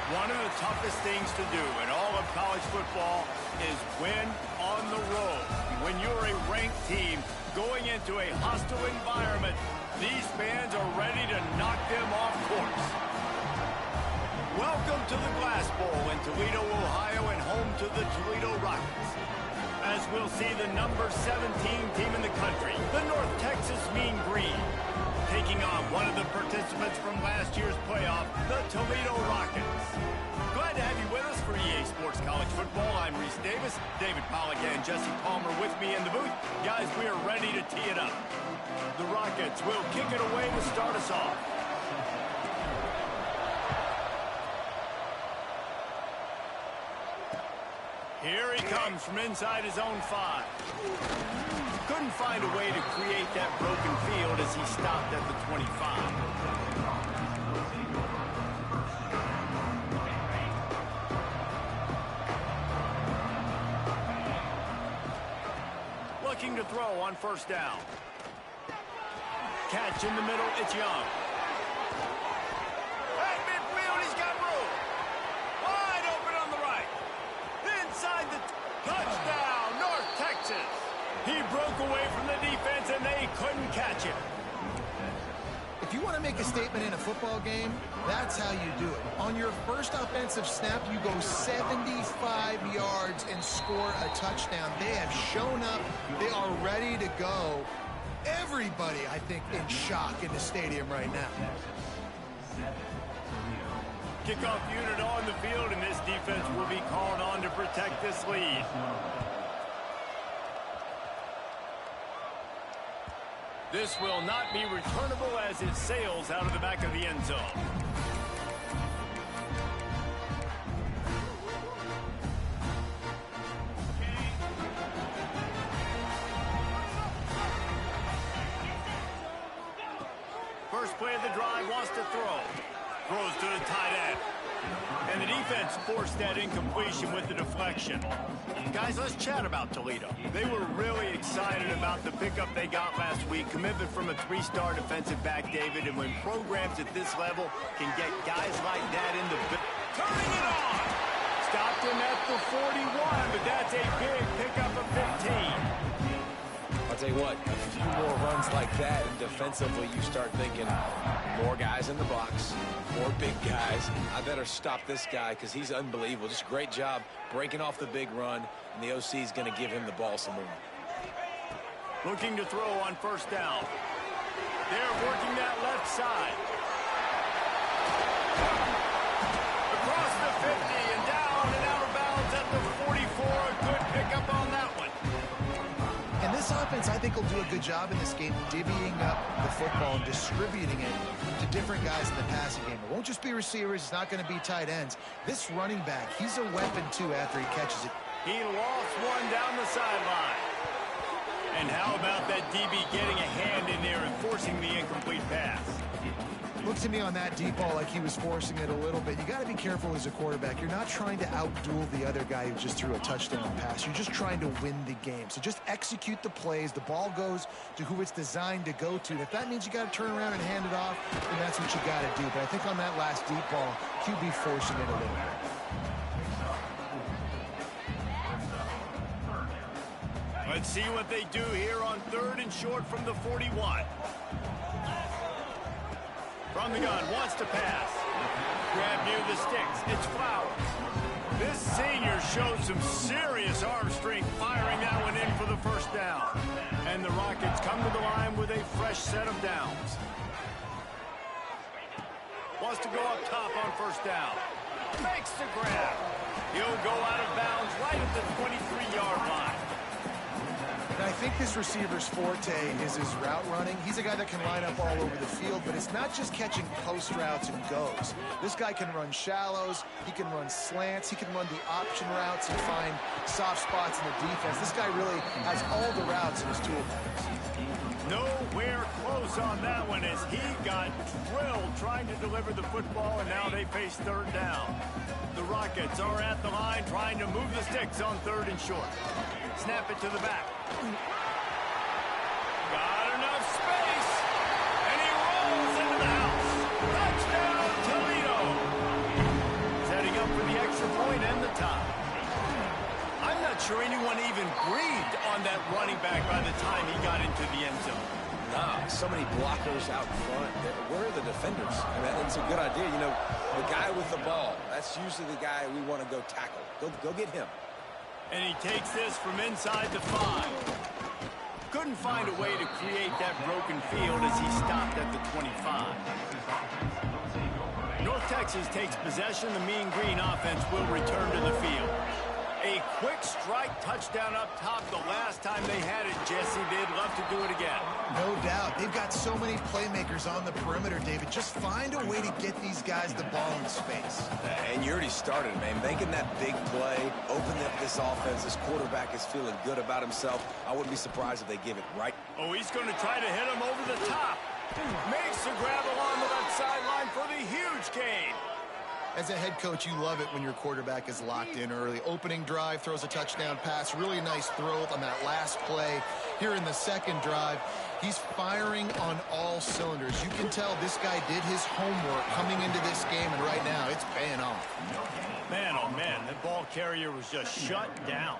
One of the toughest things to do in all of college football is win on the road. When you're a ranked team going into a hostile environment, these fans are ready to knock them off course. Welcome to the Glass Bowl in Toledo, Ohio, and home to the Toledo Rockets. As we'll see the number 17 team in the country, the North Texas Mean Green, taking on one of the participants from last year's playoff, the Toledo Rockets. Glad to have you with us for EA Sports College Football. I'm Reese Davis, David Pollack and Jesse Palmer with me in the booth. Guys, we are ready to tee it up. The Rockets will kick it away to start us off. Here he comes from inside his own 5. Couldn't find a way to create that broken field as he stopped at the 25. Looking to throw on first down. Catch in the middle, it's Young. At midfield, he's got room. Wide open on the right. Inside the touchdown, North Texas. He broke away from the defense, and they couldn't catch him. If you want to make a statement in a football game, that's how you do it. On your first offensive snap, you go 75 yards and score a touchdown. They have shown up. They are ready to go. Everybody, I think, in shock in the stadium right now. Kickoff unit on the field, and this defense will be called on to protect this lead. This will not be returnable as it sails out of the back of the end zone. First play of the drive, wants to throw. Throws to the tight end. And the defense forced that incompletion with the deflection. Guys, let's chat about Toledo. They were really excited about the pickup they got last week. Commitment from a 3-star defensive back, David. And when programs at this level can get guys like that in the... Turning it on! Stopped him at the 41, but that's a big pickup of 15. I'll tell you what, a few more runs like that, and defensively you start thinking more guys in the box, more big guys. I better stop this guy because he's unbelievable. Just a great job breaking off the big run, and the OC is going to give him the ball some more. Looking to throw on first down. They're working that left side. Across the 50 and down and out of bounds at the 44. A good pickup on that one. And this offense, I think, will do a good job in this game divvying up the football and distributing it to different guys in the passing game. It won't just be receivers. It's not going to be tight ends. This running back, he's a weapon, too, after he catches it. He lost one down the sideline. And how about that DB getting a hand in there and forcing the incomplete pass? Looks to me on that deep ball like he was forcing it a little bit. You got to be careful as a quarterback. You're not trying to outduel the other guy who just threw a touchdown pass. You're just trying to win the game. So just execute the plays. The ball goes to who it's designed to go to. And if that means you got to turn around and hand it off, then that's what you got to do. But I think on that last deep ball, QB forcing it a little bit. Let's see what they do here on 3rd and short from the 41. From the gun, wants to pass. Grab near the sticks. It's Flowers. This senior showed some serious arm strength firing that one in for the first down. And the Rockets come to the line with a fresh set of downs. Wants to go up top on first down. Makes the grab. He'll go out of bounds right at the 23-yard line. And I think this receiver's forte is his route running. He's a guy that can line up all over the field, but it's not just catching post routes and goes. This guy can run shallows, he can run slants, he can run the option routes and find soft spots in the defense. This guy really has all the routes in his toolbox. Nowhere close on that one as he got drilled trying to deliver the football, and now they face third down. The Rockets are at the line trying to move the sticks on third and short. Snap it to the back. Got enough space, and he rolls into the house. Touchdown, Toledo. Setting up for the extra point and the tie. I'm not sure anyone even breathed on that running back by the time he got into the end zone. Nah, so many blockers out front. Where are the defenders? I mean, it's a good idea. You know, the guy with the ball, that's usually the guy we want to go tackle. Go get him. And he takes this from inside the 5. Couldn't find a way to create that broken field as he stopped at the 25. North Texas takes possession. The Mean Green offense will return to the field. A quick strike touchdown up top the last time they had it, Jesse. They'd love to do it again. No doubt. They've got so many playmakers on the perimeter, David. Just find a way to get these guys the ball in space. And you already started, man. Making that big play, opening up this offense. This quarterback is feeling good about himself. I wouldn't be surprised if they give it right. Oh, he's going to try to hit him over the top. Makes the grab along the left sideline for the huge gain. As a head coach, you love it when your quarterback is locked in early. Opening drive, throws a touchdown pass. Really nice throw on that last play. Here in the second drive, he's firing on all cylinders. You can tell this guy did his homework coming into this game, and right now it's paying off. Man, oh man, the ball carrier was just shut down.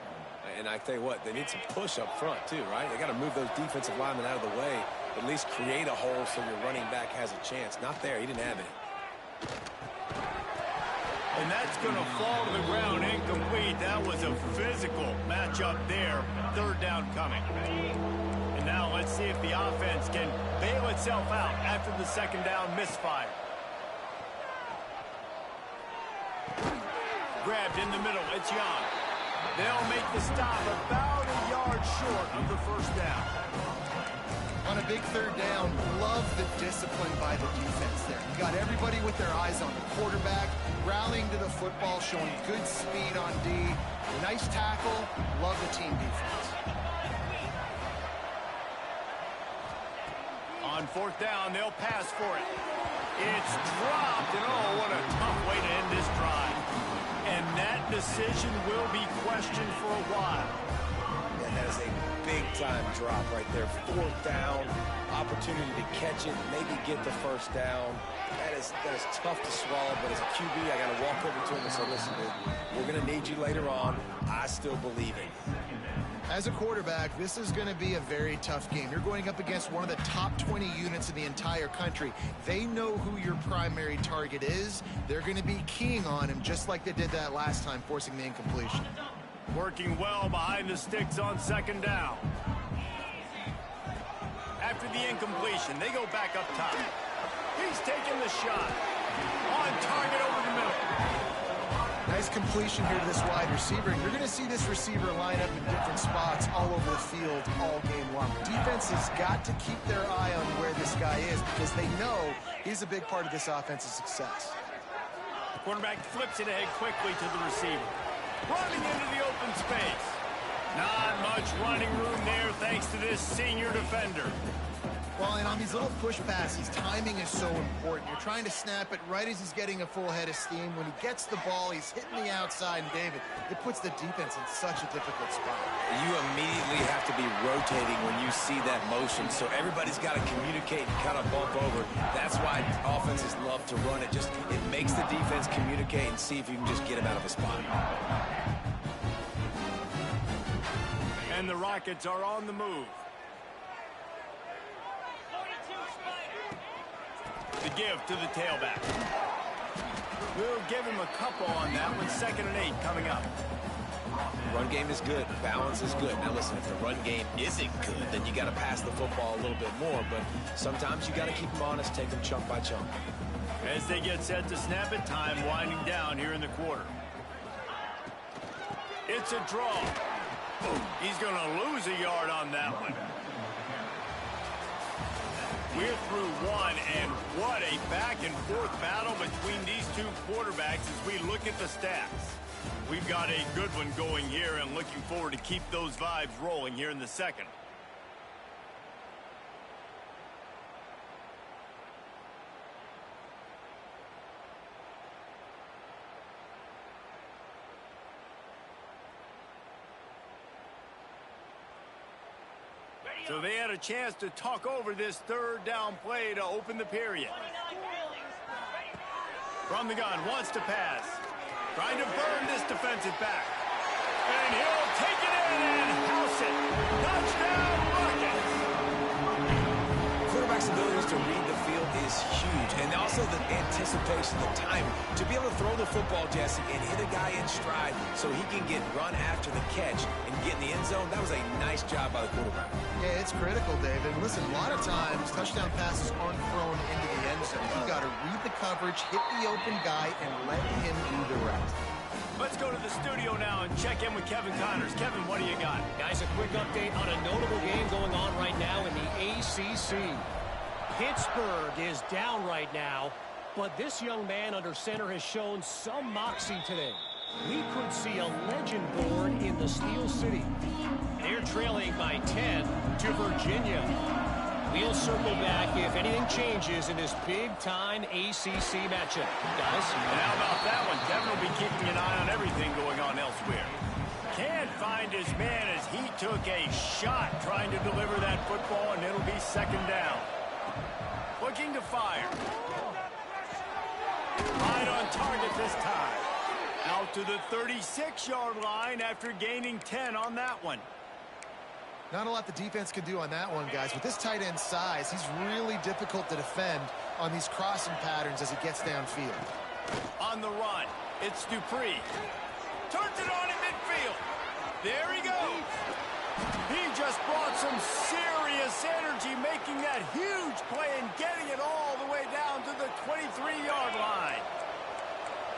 And I tell you what, they need some push up front too, right? They got to move those defensive linemen out of the way. At least create a hole so your running back has a chance. Not there. He didn't have it. And that's going to fall to the ground incomplete. That was a physical matchup there. Third down coming. And now let's see if the offense can bail itself out after the second down misfire. Grabbed in the middle. It's Young. They'll make the stop about a yard short of the first down. On a big third down, love the discipline by the defense there. You got everybody with their eyes on the quarterback, rallying to the football, showing good speed on D. Nice tackle. Love the team defense. On fourth down, they'll pass for it. It's dropped, and oh, what a tough way to end this drive. And that decision will be questioned for a while. And that is a big-time drop right there. Fourth down, opportunity to catch it, maybe get the first down. That is tough to swallow, but as a QB, I got to walk over to him and say, listen, dude, we're going to need you later on. I still believe it. As a quarterback, this is going to be a very tough game. You're going up against one of the top 20 units in the entire country. They know who your primary target is. They're going to be keying on him just like they did that last time, forcing the incompletion. Working well behind the sticks on second down. After the incompletion, they go back up top. He's taking the shot. On target over the middle. Nice completion here to this wide receiver. And you're going to see this receiver line up in different spots all over the field all game long. Defense has got to keep their eye on where this guy is because they know he's a big part of this offense's success. Quarterback flips it ahead quickly to the receiver. Running into the open space. Not much running room there thanks to this senior defender. Well, and on these little push passes, timing is so important. You're trying to snap it right as he's getting a full head of steam. When he gets the ball, he's hitting the outside, and David, it puts the defense in such a difficult spot. You immediately have to be rotating when you see that motion, so everybody's got to communicate and kind of bump over. That's why offenses love to run it. It makes the defense communicate and see if you can just get him out of a spot. And the Rockets are on the move. The give to the tailback. We'll give him a couple on that one. 2nd and 8 coming up. Run game is good. Balance is good. Now, listen, if the run game isn't good, then you got to pass the football a little bit more. But sometimes you got to keep them honest, take them chunk by chunk. As they get set to snap it, time winding down here in the quarter. It's a draw. He's going to lose a yard on that one. We're through one, and what a back-and-forth battle between these two quarterbacks as we look at the stats. We've got a good one going here, and looking forward to keep those vibes rolling here in the second. So they had a chance to talk over this 3rd down play to open the period. From the gun, wants to pass. Trying to burn this defensive back. And he'll take it in and house it. Touchdown, Rockets! Quarterback's abilities to read the field is huge. And also the anticipation, the timing. To be able to throw the football, Jesse, and hit a guy in stride so he can get run after the catch and get in the end zone, that was a nice job by the quarterback. Yeah, it's critical, David. Listen, a lot of times, touchdown passes aren't thrown into the end zone. You've got to read the coverage, hit the open guy, and let him do the rest. Let's go to the studio now and check in with Kevin Connors. Kevin, what do you got? Guys, a quick update on a notable game going on right now in the ACC. Pittsburgh is down right now, but this young man under center has shown some moxie today. We could see a legend born in the Steel City. They're trailing by 10 to Virginia. We'll circle back if anything changes in this big-time ACC matchup. Guys? And how about that one? Kevin will be keeping an eye on everything going on elsewhere. Can't find his man as he took a shot trying to deliver that football, and it'll be 2nd down. Looking to fire. Right on target this time. Out to the 36-yard line after gaining 10 on that one. Not a lot the defense can do on that one, guys. With this tight end size, he's really difficult to defend on these crossing patterns as he gets downfield. On the run, it's Dupree. Turns it on in midfield. There he goes. He just brought some serious energy, making that huge play and getting it all the way down to the 23-yard line.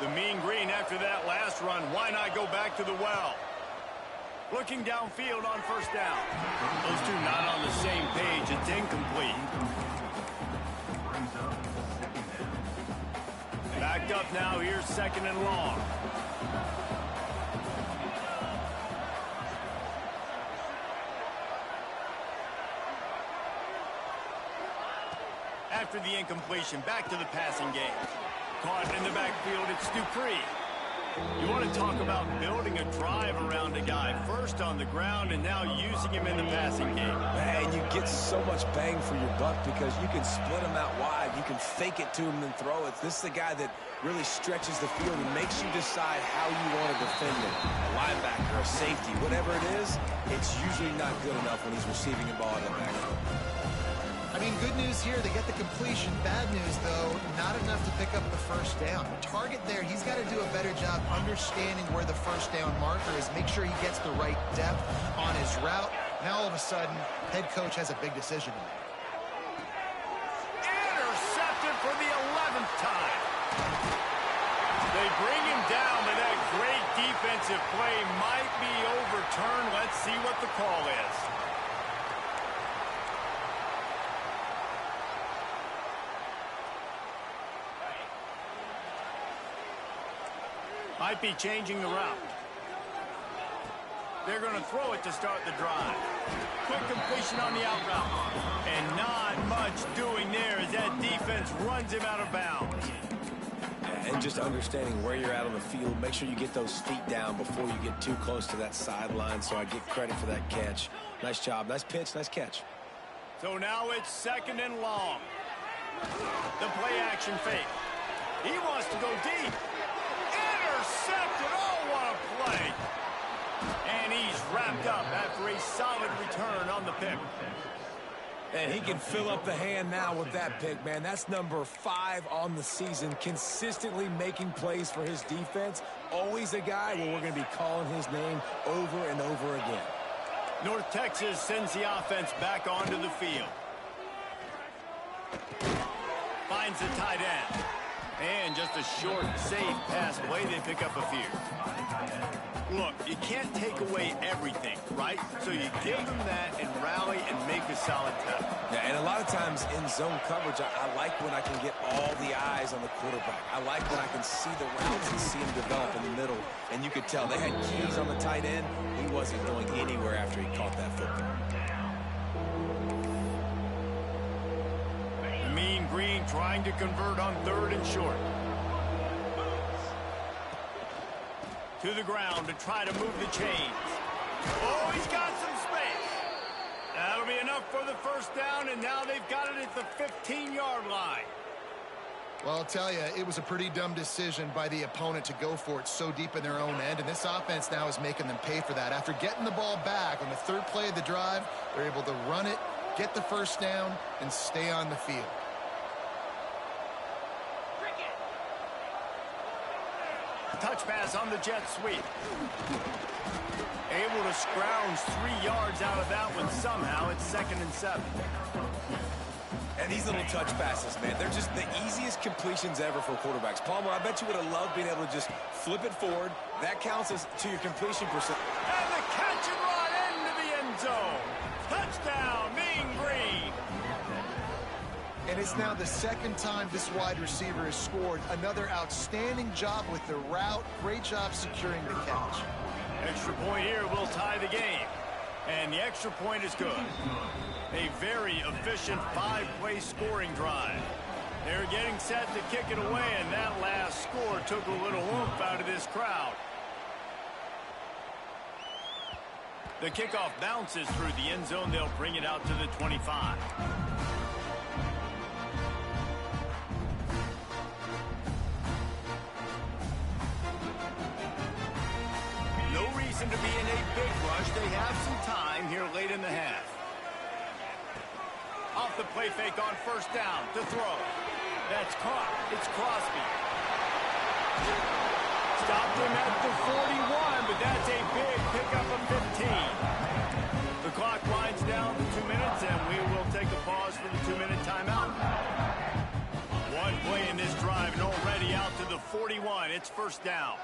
The mean green after that last run. Why not go back to the well? Looking downfield on 1st down. Those two not on the same page. It's incomplete. Backed up now. Here's 2nd and long. After the incompletion, back to the passing game. Caught in the backfield, it's Dupree. You want to talk about building a drive around a guy. First on the ground and now using him in the passing game. And you get so much bang for your buck because you can split him out wide. You can fake it to him and throw it. This is the guy that really stretches the field and makes you decide how you want to defend him. A linebacker, a safety, whatever it is, it's usually not good enough when he's receiving a ball in the backfield. I mean, good news here, they get the completion. Bad news, though, not enough to pick up the 1st down. The target there, he's got to do a better job understanding where the 1st down marker is, make sure he gets the right depth on his route. Now, all of a sudden, head coach has a big decision to make. Intercepted for the 11th time. They bring him down, but that great defensive play might be overturned. Let's see what the call is. Might be changing the route. They're going to throw it to start the drive. Quick completion on the out route. And not much doing there as that defense runs him out of bounds. And just understanding where you're at on the field. Make sure you get those feet down before you get too close to that sideline, so I get credit for that catch. Nice job. Nice pitch. Nice catch. So now it's 2nd and long. The play action fake. He wants to go deep. Intercepted. Oh, what a play. And he's wrapped up after a solid return on the pick. And he can fill up the hand now with that pick, man. That's number 5 on the season, consistently making plays for his defense. Always a guy where we're going to be calling his name over and over again. North Texas sends the offense back onto the field. Finds the tight end. And just a short, safe pass play. They pick up a few. Look, you can't take away everything, right? So you give them that and rally and make a solid tackle. Yeah, and a lot of times in zone coverage, I like when I can get all the eyes on the quarterback. I like when I can see the routes and see him develop in the middle. And you could tell they had keys on the tight end. He wasn't going anywhere after he caught that football. Mean Green trying to convert on 3rd and short. To the ground to try to move the chains. Oh, he's got some space. That'll be enough for the first down, and now they've got it at the 15-yard line. Well, I'll tell you, it was a pretty dumb decision by the opponent to go for it so deep in their own end, and this offense now is making them pay for that. After getting the ball back on the 3rd play of the drive, they're able to run it, get the first down, and stay on the field. Touch pass on the jet sweep. Able to scrounge 3 yards out of that one somehow. It's 2nd and 7. And these little touch passes, man, they're just the easiest completions ever for quarterbacks. Palmer, I bet you would have loved being able to just flip it forward. That counts as to your completion percent. And the catch and run into the end zone. Touchdown, Mean Green. And it's now the 2nd time this wide receiver has scored. Another outstanding job with the route. Great job securing the catch. Extra point here will tie the game. And the extra point is good. A very efficient 5-play scoring drive. They're getting set to kick it away, and that last score took a little oomph out of this crowd. The kickoff bounces through the end zone. They'll bring it out to the 25. No reason to be in a big rush. They have some time here late in the half. Off the play fake on 1st down to throw. That's caught. It's Crosby. Stopped him at the 41, but that's a big pickup of 15. The clock winds down to 2 minutes, and we will take a pause for the 2-minute timeout. One play in this drive, and already out to the 41. It's 1st down.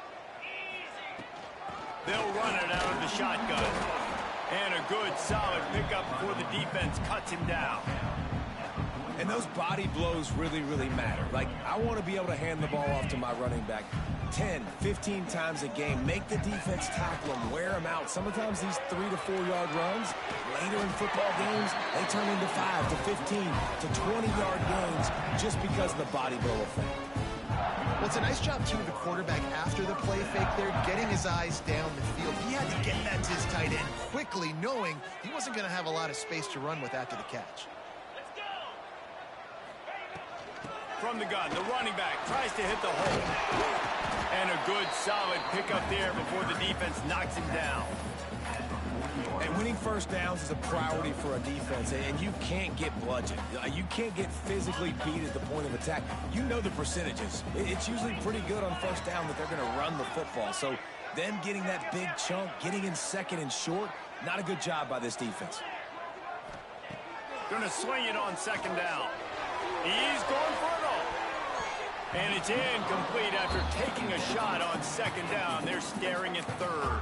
They'll run it out of the shotgun. And a good, solid pickup before the defense cuts him down. And those body blows really, really matter. Like, I want to be able to hand the ball off to my running back 10, 15 times a game. Make the defense tackle him, wear him out. Sometimes these 3 to 4 yard runs, later in football games, they turn into 5 to 15 to 20-yard gains just because of the body blow effect. Well, it's a nice job, too, of the quarterback after the play fake there, getting his eyes down the field. He had to get that to his tight end quickly, knowing he wasn't going to have a lot of space to run with after the catch. From the gun, the running back tries to hit the hole. And a good, solid pickup there before the defense knocks him down. And winning first downs is a priority for a defense, and you can't get bludgeoned. You can't get physically beat at the point of attack. You know the percentages. It's usually pretty good on first down that they're going to run the football. So them getting that big chunk, getting in 2nd and short, not a good job by this defense. Going to swing it on 2nd down. He's going for it all. And it's incomplete after taking a shot on 2nd down. They're staring at 3rd.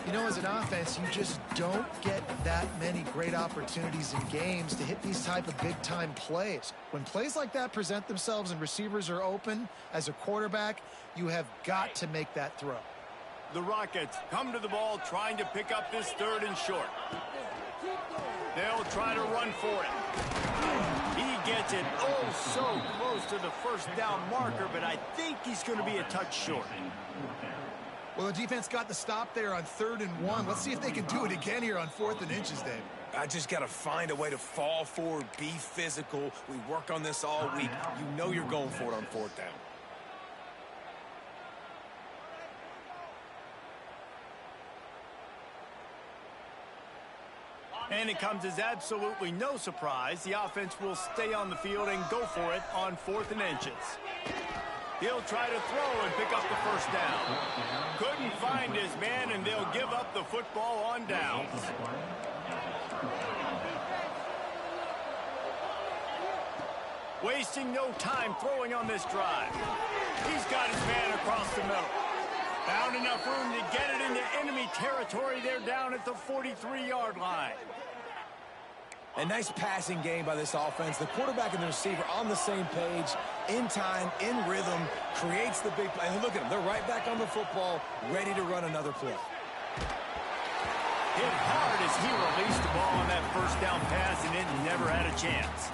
You know, as an offense, you just don't get that many great opportunities in games to hit these type of big-time plays. When plays like that present themselves and receivers are open, as a quarterback, you have got to make that throw. The Rockets come to the ball trying to pick up this 3rd and short. They'll try to run for it. He gets it oh so close to the 1st down marker, but I think he's going to be a touch short. Well, the defense got the stop there on 3rd and 1. Let's see if they can do it again here on 4th and inches, Dave. I just got to find a way to fall forward, be physical. We work on this all week. You know you're going for it on 4th down. And it comes as absolutely no surprise. The offense will stay on the field and go for it on 4th and inches. He'll try to throw and pick up the first down. Couldn't find his man, and they'll give up the football on downs. Wasting no time throwing on this drive. He's got his man across the middle. Found enough room to get it into enemy territory. They're down at the 43-yard line. A nice passing game by this offense. The quarterback and the receiver on the same page, in time, in rhythm, creates the big play. And look at them. They're right back on the football, ready to run another play. Hit hard as he released the ball on that first down pass, and it never had a chance.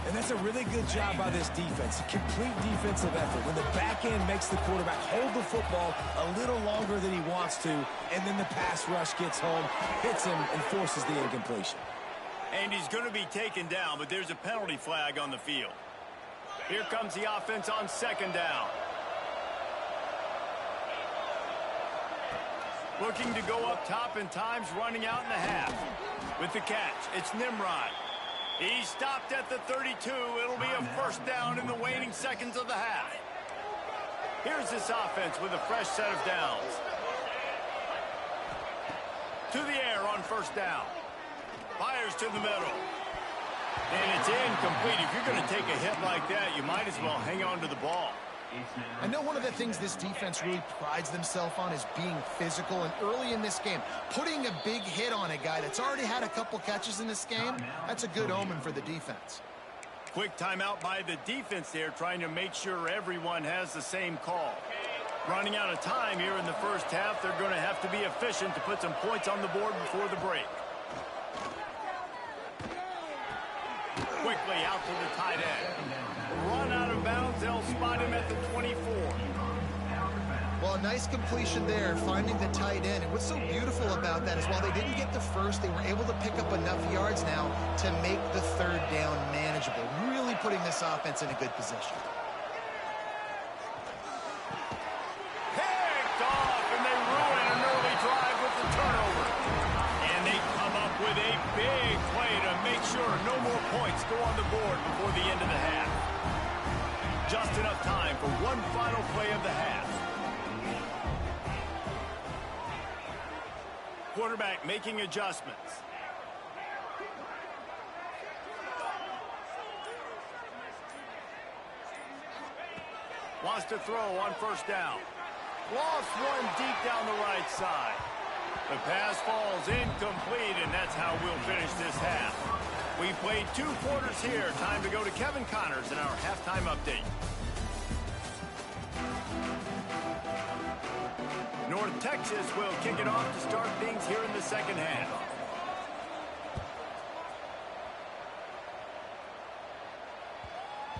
And that's a really good job by this defense. A complete defensive effort. When the back end makes the quarterback hold the football a little longer than he wants to, and then the pass rush gets home, hits him, and forces the incompletion. And he's going to be taken down, but there's a penalty flag on the field. Here comes the offense on 2nd down. Looking to go up top, and time's running out in the half. With the catch, it's Nimrod. He stopped at the 32. It'll be a first down in the waning seconds of the half. Here's this offense with a fresh set of downs. To the air on 1st down. Fires to the middle. And it's incomplete. If you're going to take a hit like that, you might as well hang on to the ball. I know one of the things this defense really prides themselves on is being physical, and early in this game, putting a big hit on a guy that's already had a couple catches in this game, that's a good omen for the defense. Quick timeout by the defense there, trying to make sure everyone has the same call. Running out of time here in the first half, they're going to have to be efficient to put some points on the board before the break. Quickly out to the tight end. Run out of bounds, they'll spot him at the 24. Well, a nice completion there, finding the tight end. And what's so beautiful about that is while they didn't get the first, they were able to pick up enough yards now to make the 3rd down manageable, really putting this offense in a good position. Picked off, and they ruin an early drive with the turnover. And they come up with a big play to make sure no more points go on the board before the end of the half. Just enough time for one final play of the half. Quarterback making adjustments. Wants to throw on 1st down. Lost one deep down the right side. The pass falls incomplete, and that's how we'll finish this half. We played 2 quarters here. Time to go to Kevin Connors in our halftime update. North Texas will kick it off to start things here in the 2nd half.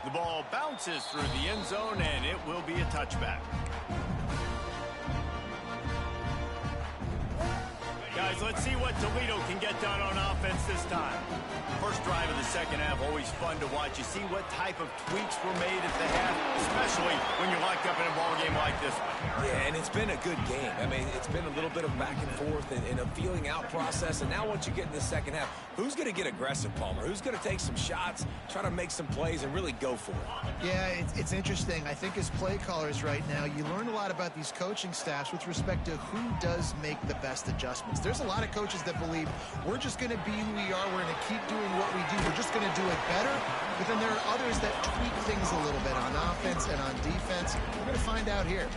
The ball bounces through the end zone, and it will be a touchback. Guys, let's see what Toledo can get done on offense this time. First drive of the 2nd half, always fun to watch. You see what type of tweaks were made at the half, especially when you're locked up in a ball game like this one. Yeah, and it's been a good game. I mean, it's been a little bit of back and forth and a feeling out process. And now once you get in the 2nd half, who's going to get aggressive, Palmer? Who's going to take some shots, try to make some plays, and really go for it? Yeah, it's interesting. I think as play callers right now, you learn a lot about these coaching staffs with respect to who does make the best adjustments. There's a lot of coaches that believe we're just going to be who we are. We're going to keep doing what we do. We're just going to do it better. But then there are others that tweak things a little bit on offense and on defense. We're going to find out here.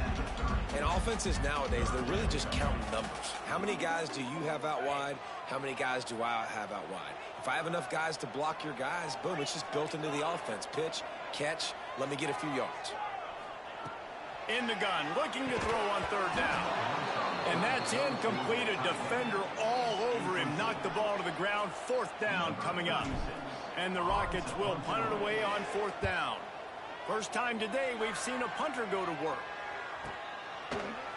And offenses nowadays, they're really just counting numbers. How many guys do you have out wide? How many guys do I have out wide? If I have enough guys to block your guys, boom, it's just built into the offense. Pitch, catch, let me get a few yards. In the gun, looking to throw on 3rd down. And that's incomplete. A defender all over him. Knocked the ball to the ground. 4th down coming up. And the Rockets will punt it away on 4th down. First time today we've seen a punter go to work.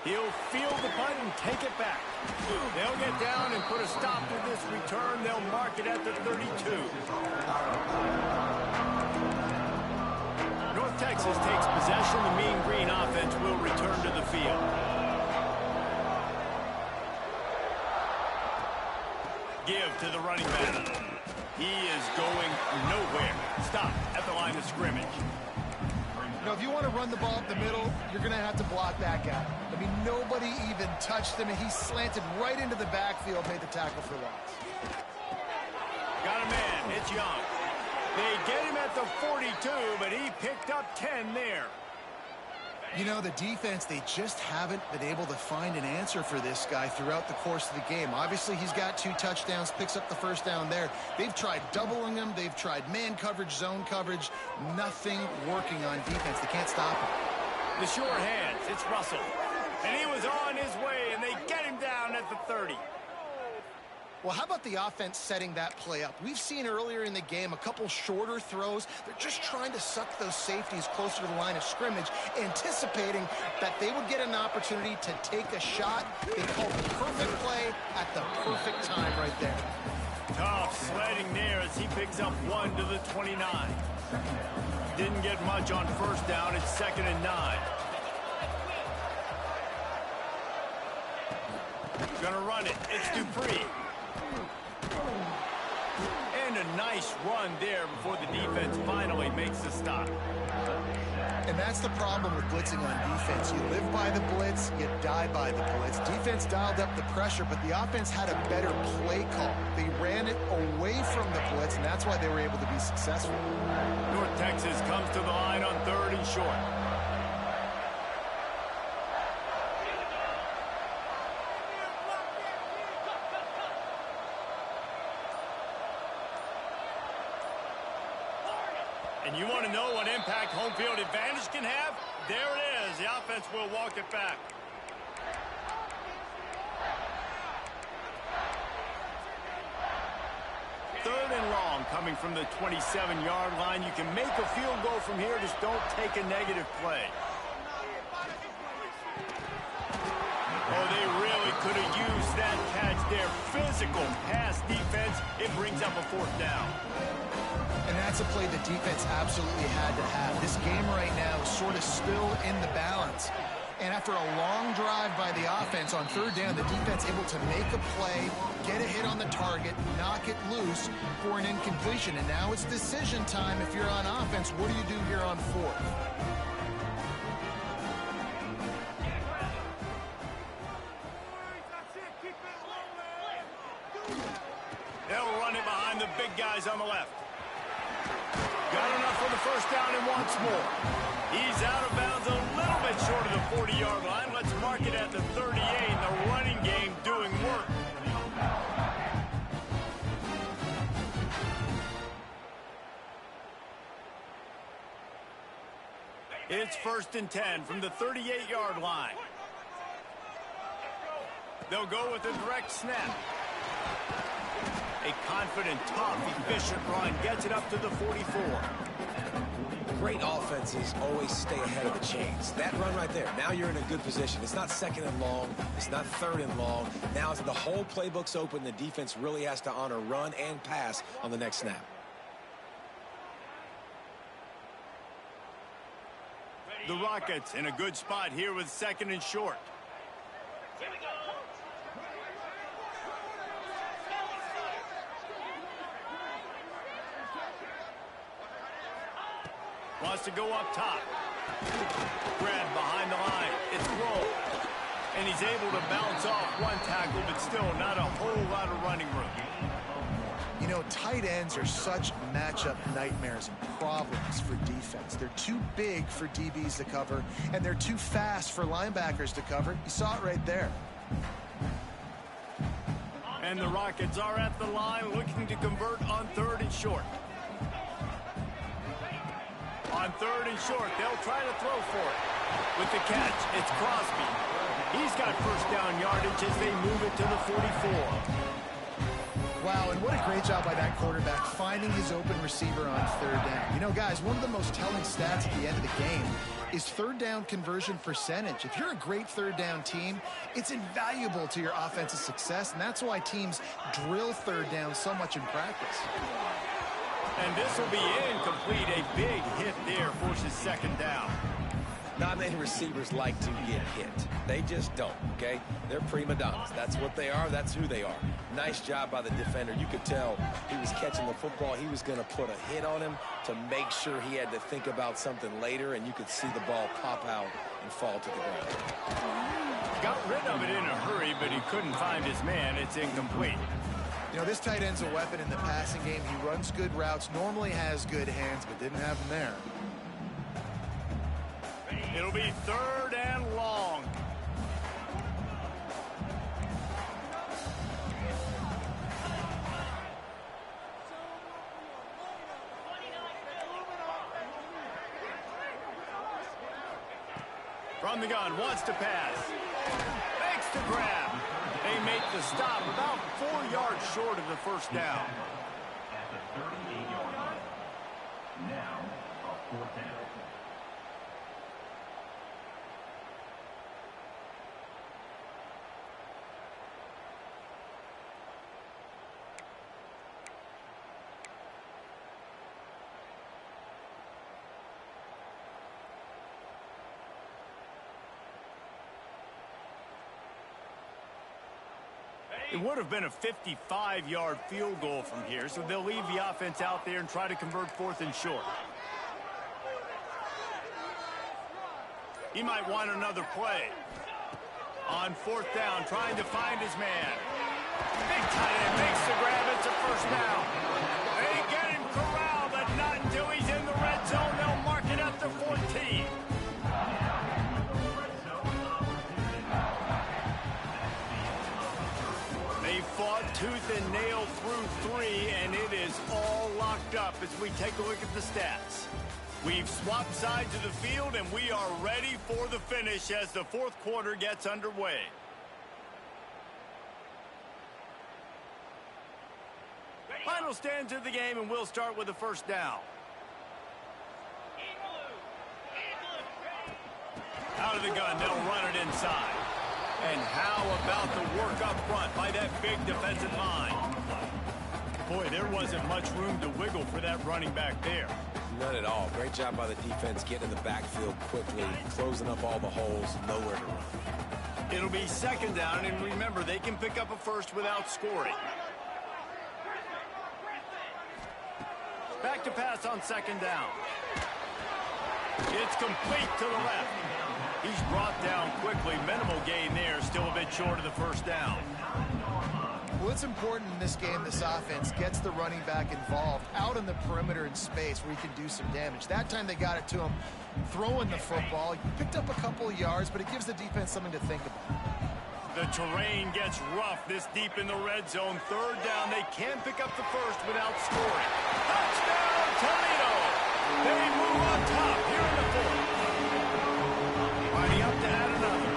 He'll field the punt and take it back. They'll get down and put a stop to this return. They'll mark it at the 32. North Texas takes possession. The Mean Green offense will return to the field. give to the running back. He is going nowhere. Stop at the line of scrimmage. You know, if you want to run the ball up the middle, you're going to have to block that guy. I mean, nobody even touched him, and he slanted right into the backfield, made the tackle for loss. Got a man. It's Young. They get him at the 42, but he picked up 10 there. You know, the defense, they just haven't been able to find an answer for this guy throughout the course of the game. Obviously, he's got 2 touchdowns, picks up the first down there. They've tried doubling him. They've tried man coverage, zone coverage. Nothing working on defense. They can't stop him. The short hands. It's Russell. And he was on his way, and they get him down at the 30. Well, how about the offense setting that play up? We've seen earlier in the game a couple shorter throws. They're just trying to suck those safeties closer to the line of scrimmage, anticipating that they would get an opportunity to take a shot. They called the perfect play at the perfect time right there. Tough sledding there as he picks up 1 to the 29. Didn't get much on first down. It's 2nd and 9. Gonna run it. It's Dupree. And a nice run there before the defense finally makes the stop. And that's the problem with blitzing on defense. You live by the blitz, you die by the blitz. Defense dialed up the pressure, but the offense had a better play call. They ran it away from the blitz, and that's why they were able to be successful. North Texas comes to the line on 3rd and short. And you want to know what impact home field advantage can have? There it is. The offense will walk it back. Third and long coming from the 27-yard line. You can make a field goal from here. Just don't take a negative play. Oh, they really could have used that catch there. Physical pass defense. It brings up a 4th down. And that's a play the defense absolutely had to have. This game right now is sort of still in the balance. And after a long drive by the offense on 3rd down, the defense able to make a play, get a hit on the target, knock it loose for an incompletion. And now it's decision time. If you're on offense, what do you do here on 4th? They'll run it behind the big guys on the left. Got enough for the first down and wants more. He's out of bounds a little bit short of the 40-yard line. Let's mark it at the 38. The running game doing work. It's 1st and 10 from the 38-yard line. They'll go with a direct snap. A confident, tough, efficient run gets it up to the 44. Great offenses always stay ahead of the chains. That run right there, now you're in a good position. It's not 2nd and long. It's not 3rd and long. Now as the whole playbook's open, the defense really has to honor run and pass on the next snap. The Rockets in a good spot here with 2nd and short. Wants to go up top. Grab behind the line. It's Rowe. And he's able to bounce off one tackle, but still not a whole lot of running room. You know, tight ends are such matchup nightmares and problems for defense. They're too big for DBs to cover, and they're too fast for linebackers to cover. You saw it right there. And the Rockets are at the line looking to convert on 3rd and short. On 3rd and short, they'll try to throw for it. With the catch, it's Crosby. He's got first down yardage as they move it to the 44. Wow, and what a great job by that quarterback finding his open receiver on 3rd down. You know, guys, one of the most telling stats at the end of the game is 3rd down conversion percentage. If you're a great 3rd down team, it's invaluable to your offensive success, and that's why teams drill 3rd down so much in practice. And this will be incomplete. A big hit there forces 2nd down. Not many receivers like to get hit. They just don't, okay? They're prima donnas. That's what they are. That's who they are. Nice job by the defender. You could tell he was catching the football. He was going to put a hit on him to make sure he had to think about something later, and you could see the ball pop out and fall to the ground. Got rid of it in a hurry, but he couldn't find his man. It's incomplete. You know, this tight end's a weapon in the passing game. He runs good routes, normally has good hands, but didn't have them there. It'll be 3rd and long. From the gun, wants to pass. Makes the grab. They make the stop about 4 yards short of the first down. At the 38-yard line. Now, a 4th down. It would have been a 55-yard field goal from here, so they'll leave the offense out there and try to convert 4th and short. He might want another play. On 4th down, trying to find his man. Big tight end makes the grab. It's a first down. They get him corralled, but not until he's in the red zone. They'll mark it at the 14. They fought tooth and nail through 3, and it is all locked up as we take a look at the stats. We've swapped sides of the field, and we are ready for the finish as the 4th quarter gets underway. Final stands of the game, and we'll start with the first down. Out of the gun, they'll run it inside. And how about the work up front by that big defensive line? Boy, there wasn't much room to wiggle for that running back there. None at all. Great job by the defense getting in the backfield quickly, closing up all the holes, nowhere to run. It'll be 2nd down, and remember, they can pick up a first without scoring. Back to pass on 2nd down. It's complete to the left. He's brought down quickly. Minimal gain there. Still a bit short of the first down. Well, it's important in this game, this offense gets the running back involved out on the perimeter in space where he can do some damage. That time they got it to him throwing the football. He picked up a couple of yards, but it gives the defense something to think about. The terrain gets rough this deep in the red zone. 3rd down. They can pick up the first without scoring. Touchdown, Toledo! They move on top here in the 4th. Lining up to add another.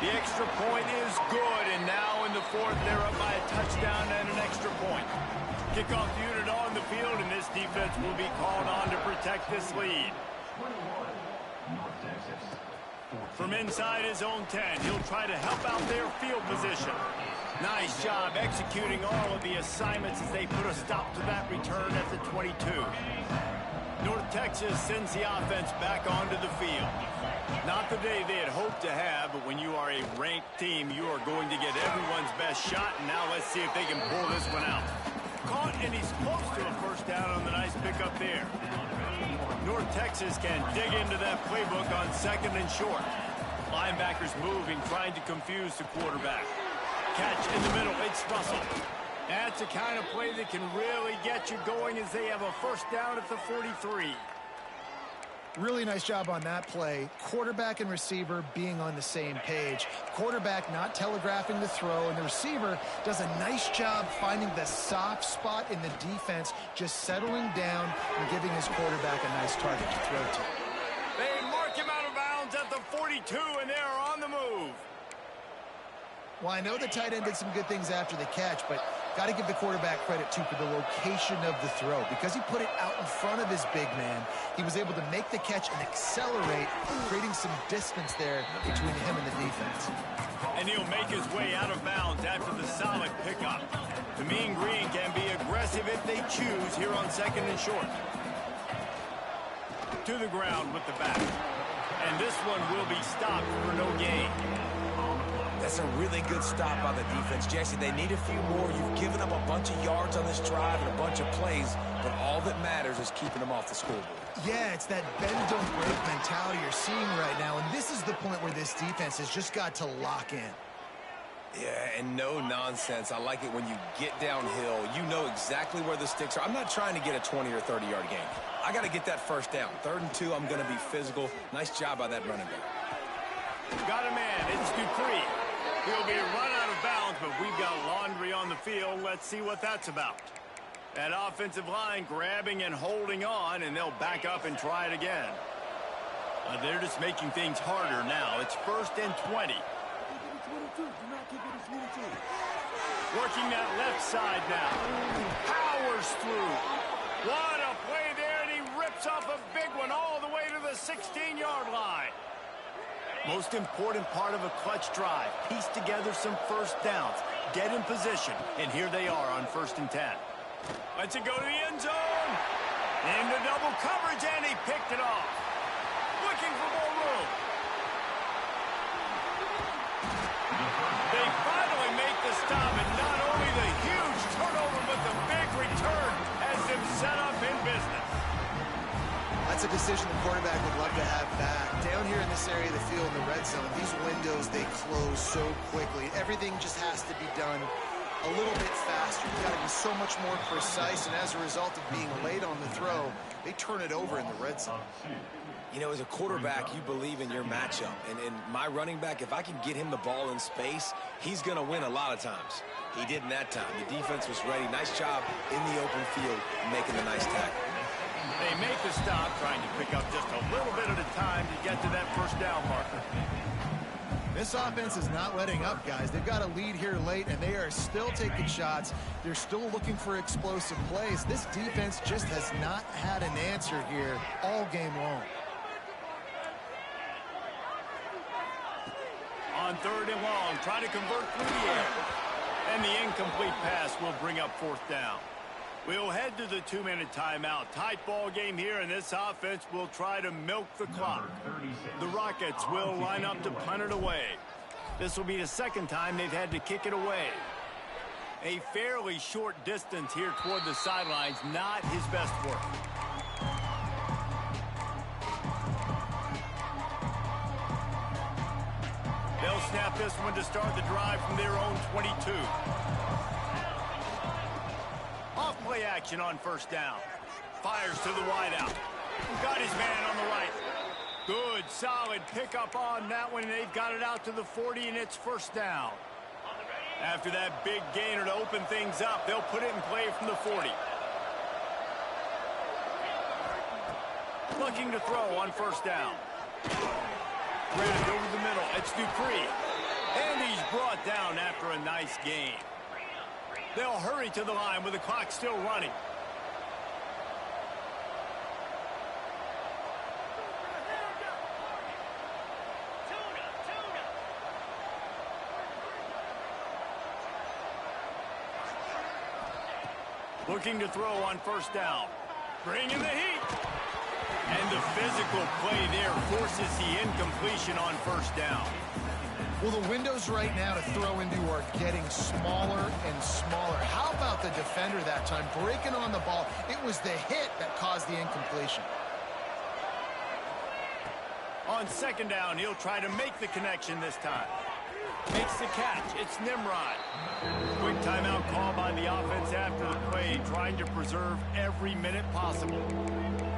The extra point is good, and now in the 4th, they're up by a touchdown and an extra point. Kickoff unit on the field, and this defense will be called on to protect this lead. From inside his own 10, he'll try to help out their field position. Nice job executing all of the assignments as they put a stop to that return at the 22. North Texas sends the offense back onto the field. Not the day they had hoped to have, but when you are a ranked team, you are going to get everyone's best shot, and now let's see if they can pull this one out. Caught, and he's close to a first down on the nice pickup there. North Texas can dig into that playbook on 2nd and short. Linebackers moving, trying to confuse the quarterback. Catch in the middle, it's Russell. That's the kind of play that can really get you going as they have a first down at the 43. Really nice job on that play. Quarterback and receiver being on the same page. Quarterback not telegraphing the throw, and the receiver does a nice job finding the soft spot in the defense, just settling down and giving his quarterback a nice target to throw to. They mark him out of bounds at the 42, and they are on the move. Well, I know the tight end did some good things after the catch, but got to give the quarterback credit, too, for the location of the throw. Because he put it out in front of his big man, he was able to make the catch and accelerate, creating some distance there between him and the defense. And he'll make his way out of bounds after the solid pickup. The Mean Green can be aggressive if they choose here on 2nd and short. To the ground with the back. And this one will be stopped for no gain. That's a really good stop by the defense, Jesse. They need a few more. You've given up a bunch of yards on this drive and a bunch of plays, but all that matters is keeping them off the scoreboard. Yeah, it's that bend don't break mentality you're seeing right now, and this is the point where this defense has just got to lock in. Yeah, and no nonsense. I like it when you get downhill. You know exactly where the sticks are. I'm not trying to get a 20 or 30-yard gain. I got to get that first down. 3rd and 2, I'm going to be physical. Nice job by that running back. Got a man. It's Dupree. He'll be run out of bounds, but we've got laundry on the field. Let's see what that's about. That offensive line grabbing and holding on, and they'll back up and try it again. They're just making things harder now. It's 1st and 20. Working that left side now. Powers through. What a play there, and he rips off a big one all the way to the 16-yard line. Most important part of a clutch drive. Piece together some first downs. Get in position, and here they are on 1st and 10. Let's it go to the end zone. Into double coverage, and he picked it off. Looking for more room. They finally make the stop, and not only the huge turnover, but the big return has them set up in business. That's a decision the quarterback would love to have back. Down here in this area of the field in the red zone, these windows, they close so quickly. Everything just has to be done a little bit faster. You've got to be so much more precise, and as a result of being late on the throw, they turn it over in the red zone. You know, as a quarterback, you believe in your matchup. And my running back, if I can get him the ball in space, he's going to win a lot of times. He did in that time. The defense was ready. Nice job in the open field, making a nice tackle. They make the stop, trying to pick up just a little bit at a time to get to that first down marker. This offense is not letting up, guys. They've got a lead here late, and they are still taking shots. They're still looking for explosive plays. This defense just has not had an answer here all game long. On 3rd and long, trying to convert through the air. And the incomplete pass will bring up 4th down. We'll head to the 2-minute timeout. Tight ball game here, and this offense will try to milk the clock. The Rockets will line up to punt it away. This will be the 2nd time they've had to kick it away. A fairly short distance here toward the sidelines, not his best work. They'll snap this one to start the drive from their own 22. Off-play action on 1st down. Fires to the wideout. Got his man on the right. Good, solid pickup on that one, and they've got it out to the 40, and it's 1st down. After that big gainer to open things up, they'll put it in play from the 40. Looking to throw on 1st down. Grabbed over the middle. It's Dupree. And he's brought down after a nice gain. They'll hurry to the line with the clock still running. Looking to throw on 1st down. Bringing the heat. And the physical play there forces the incompletion on 1st down. Well, the windows right now to throw into are getting smaller and smaller. How about the defender that time breaking on the ball? It was the hit that caused the incompletion. On 2nd down, he'll try to make the connection this time. Makes the catch. It's Nimrod. Quick timeout call by the offense after the play, trying to preserve every minute possible.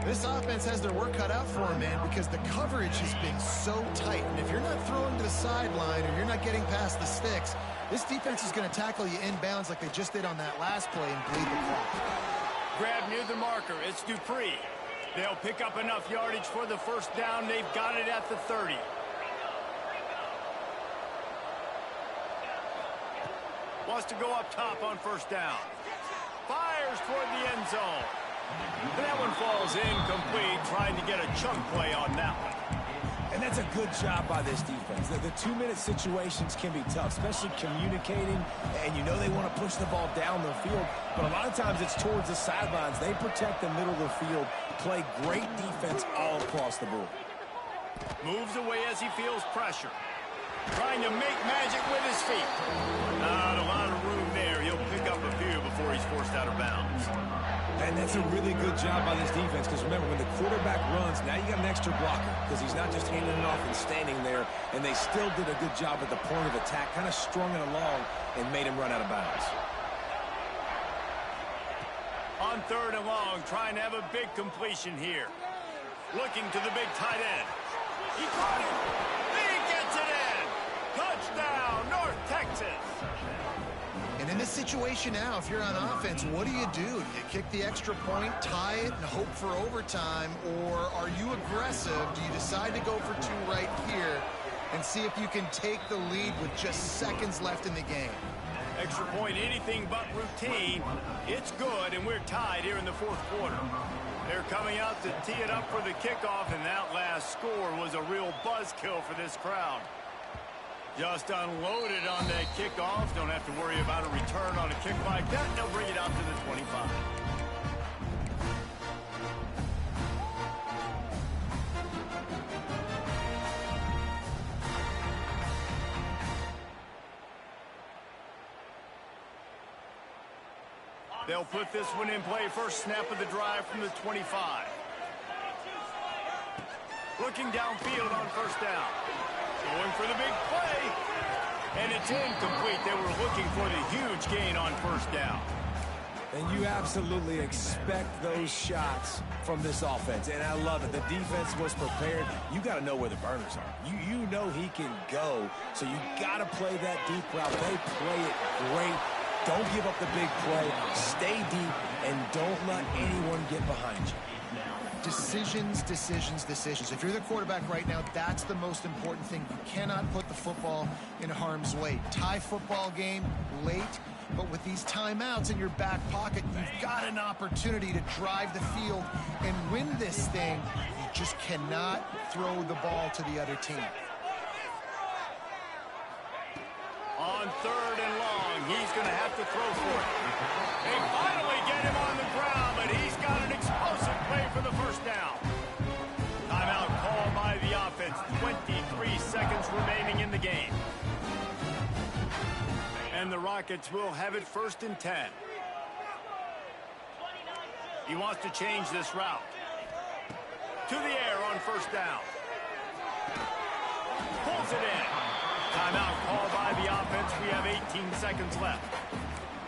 This offense has their work cut out for them, man, because the coverage has been so tight. And if you're not throwing to the sideline or you're not getting past the sticks, this defense is going to tackle you inbounds like they just did on that last play and bleed the clock. Grab near the marker. It's Dupree. They'll pick up enough yardage for the 1st down. They've got it at the 30. Wants to go up top on 1st down. Fires toward the end zone. That one falls incomplete, trying to get a chunk play on that one. And that's a good job by this defense. The 2-minute situations can be tough, especially communicating, and you know they want to push the ball down the field, but a lot of times it's towards the sidelines. They protect the middle of the field, play great defense all across the board. Moves away as he feels pressure. Trying to make magic with his feet. Not a lot of room there. He'll pick up a few before he's forced out of bounds. And that's a really good job by this defense, because remember, when the quarterback runs, now you got an extra blocker, because he's not just handing it off and standing there, and they still did a good job at the point of attack, kind of strung it along and made him run out of bounds. On 3rd and long, trying to have a big completion here. Looking to the big tight end. He caught it. He gets it in. Touchdown, North Texas. And in this situation now, if you're on offense, what do? Do you kick the extra point, tie it, and hope for overtime? Or are you aggressive? Do you decide to go for 2 right here and see if you can take the lead with just seconds left in the game? Extra point, anything but routine. It's good, and we're tied here in the 4th quarter. They're coming out to tee it up for the kickoff, and that last score was a real buzzkill for this crowd. Just unloaded on that kickoff. Don't have to worry about a return on a kick like that. They'll bring it out to the 25. They'll put this one in play. First snap of the drive from the 25. Looking downfield on 1st down. Going for the big play. And it's incomplete. They were looking for the huge gain on 1st down. And you absolutely expect those shots from this offense. And I love it. The defense was prepared. You got to know where the burners are. You know he can go. So you got to play that deep route. They play it great. Don't give up the big play. Stay deep, and don't let anyone get behind you. Decisions, decisions, decisions. If you're the quarterback right now, that's the most important thing. You cannot put the football in harm's way. Tie football game late, but with these timeouts in your back pocket, you've got an opportunity to drive the field and win this thing. You just cannot throw the ball to the other team. On 3rd and long, he's going to have to throw for it. They finally get him on the ground, but he's got an explosive play for the 1st down. Timeout called by the offense. 23 seconds remaining in the game. And the Rockets will have it 1st and 10. He wants to change this route. To the air on 1st down. Pulls it in. Timeout called by the offense. We have 18 seconds left.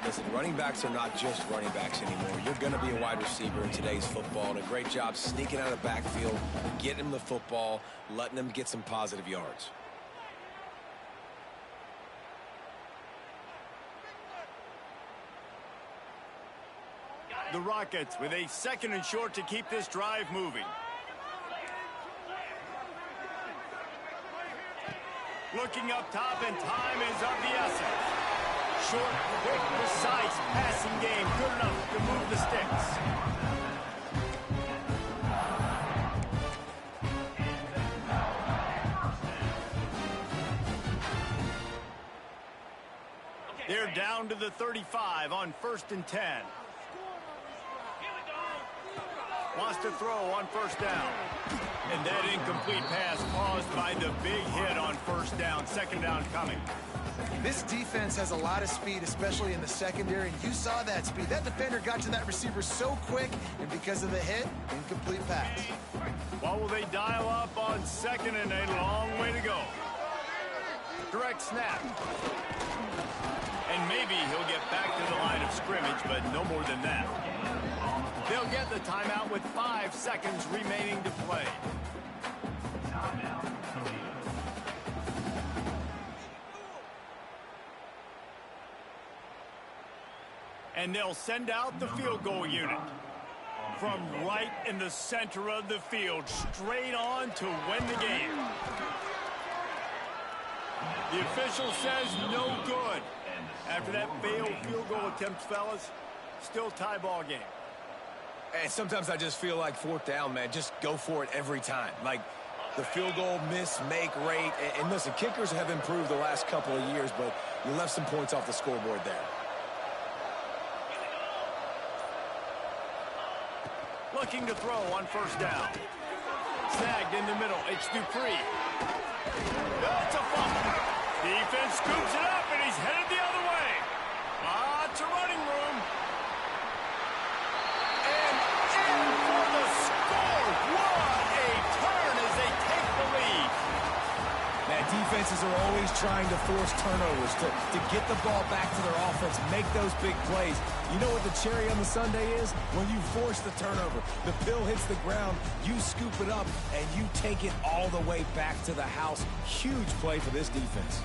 Listen, running backs are not just running backs anymore. You're going to be a wide receiver in today's football. And a great job sneaking out of the backfield, getting him the football, letting him get some positive yards. The Rockets with a 2nd and short to keep this drive moving. Looking up top, and time is of the essence. Short, quick, precise passing game. Good enough to move the sticks. They're down to the 35 on 1st and 10. Wants to throw on 1st down. And that incomplete pass caused by the big hit on 1st down. 2nd down coming. This defense has a lot of speed, especially in the secondary, and you saw that speed. That defender got to that receiver so quick, and because of the hit, incomplete pass. What will they dial up on 2nd and a long way to go? Direct snap. And maybe he'll get back to the line of scrimmage, but no more than that. They'll get the timeout with 5 seconds remaining to play. And they'll send out the field goal unit. From right in the center of the field, straight on to win the game. The official says no good. After that failed field goal attempt, fellas, still tie ball game. And sometimes I just feel like 4th down, man, just go for it every time. Like, the field goal miss-make rate. And listen, kickers have improved the last couple of years, but you left some points off the scoreboard there. Looking to throw on first down. Snagged in the middle. It's Dupree. That's a fumble. Defense scoops it up, and he's headed the other way. Lots of running room. And in for the score. What a turn as they take the lead. Man, defenses are always trying to force turnovers to get the ball back to their offense, make those big plays. You know what the cherry on the sundae is? When you force the turnover, the pill hits the ground, you scoop it up, and you take it all the way back to the house. Huge play for this defense.